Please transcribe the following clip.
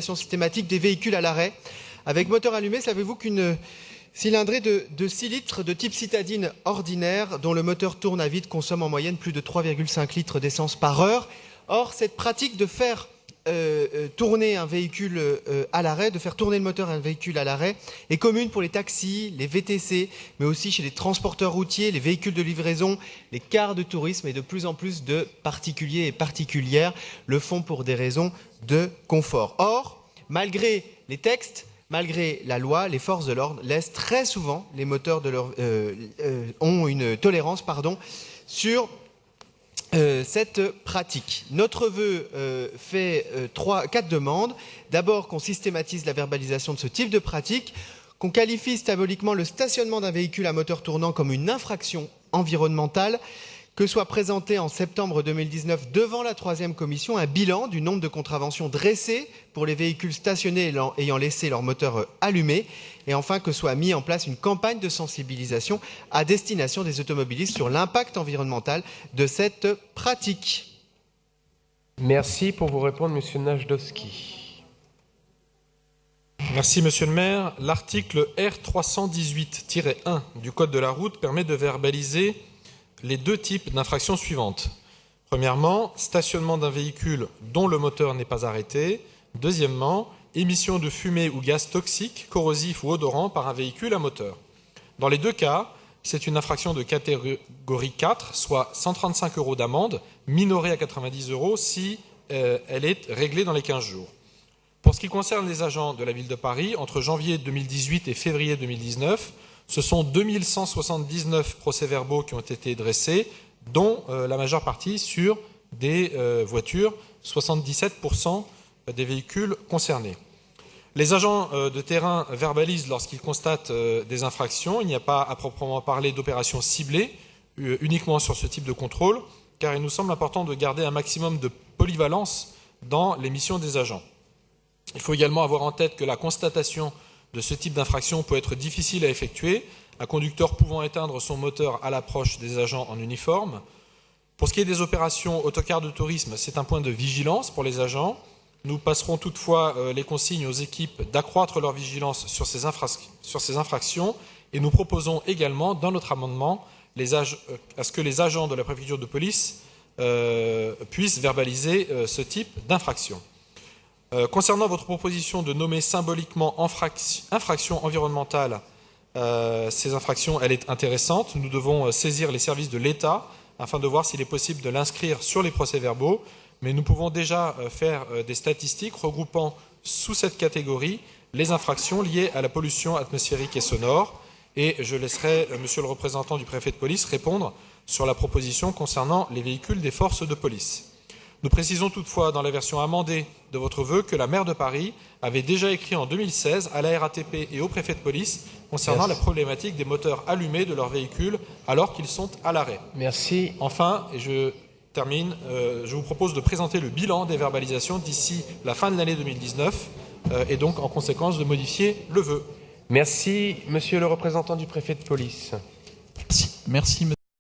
systématique des véhicules à l'arrêt. Avec moteur allumé, savez-vous qu'une cylindrée de 6 litres de type citadine ordinaire, dont le moteur tourne à vide, consomme en moyenne plus de 3,5 litres d'essence par heure. Or, cette pratique de faire tourner un véhicule à l'arrêt, de faire tourner le moteur d'un véhicule à l'arrêt, est commune pour les taxis, les VTC, mais aussi chez les transporteurs routiers, les véhicules de livraison, les cars de tourisme, et de plus en plus de particuliers et particulières le font pour des raisons de confort. Or, malgré les textes, malgré la loi, les forces de l'ordre laissent très souvent les moteurs ont une tolérance sur cette pratique. Notre vœu fait 4 demandes. D'abord, qu'on systématise la verbalisation de ce type de pratique, qu'on qualifie symboliquement le stationnement d'un véhicule à moteur tournant comme une infraction environnementale, que soit présenté en septembre 2019 devant la 3e commission un bilan du nombre de contraventions dressées pour les véhicules stationnés ayant laissé leur moteur allumé, et enfin que soit mis en place une campagne de sensibilisation à destination des automobilistes sur l'impact environnemental de cette pratique. Merci. Pour vous répondre, Monsieur Najdowski. Merci Monsieur le maire. L'article R318-1 du Code de la route permet de verbaliser les 2 types d'infractions suivantes. Premièrement, stationnement d'un véhicule dont le moteur n'est pas arrêté. Deuxièmement, émission de fumée ou gaz toxique, corrosif ou odorant par un véhicule à moteur. Dans les 2 cas, c'est une infraction de catégorie 4, soit 135 € d'amende, minorée à 90 € si elle est réglée dans les 15 jours. Pour ce qui concerne les agents de la ville de Paris, entre janvier 2018 et février 2019, ce sont 2179 procès-verbaux qui ont été dressés, dont la majeure partie sur des voitures, 77% des véhicules concernés. Les agents de terrain verbalisent lorsqu'ils constatent des infractions. Il n'y a pas à proprement parler d'opérations ciblées uniquement sur ce type de contrôle, car il nous semble important de garder un maximum de polyvalence dans les missions des agents. Il faut également avoir en tête que la constatation de ce type d'infraction peut être difficile à effectuer, un conducteur pouvant éteindre son moteur à l'approche des agents en uniforme. Pour ce qui est des opérations autocars de tourisme, c'est un point de vigilance pour les agents. Nous passerons toutefois les consignes aux équipes d'accroître leur vigilance sur ces infractions, et nous proposons également, dans notre amendement, à ce que les agents de la préfecture de police puissent verbaliser ce type d'infraction. Concernant votre proposition de nommer symboliquement infraction environnementale, ces infractions, elle est intéressante. Nous devons saisir les services de l'État afin de voir s'il est possible de l'inscrire sur les procès-verbaux, mais nous pouvons déjà faire des statistiques regroupant sous cette catégorie les infractions liées à la pollution atmosphérique et sonore, et je laisserai monsieur le représentant du préfet de police répondre sur la proposition concernant les véhicules des forces de police. Nous précisons toutefois dans la version amendée de votre vœu que la maire de Paris avait déjà écrit en 2016 à la RATP et au préfet de police concernant la problématique des moteurs allumés de leurs véhicules alors qu'ils sont à l'arrêt. Merci. Enfin, et je termine, je vous propose de présenter le bilan des verbalisations d'ici la fin de l'année 2019 et donc en conséquence de modifier le vœu. Merci, monsieur le représentant du préfet de police. Merci monsieur.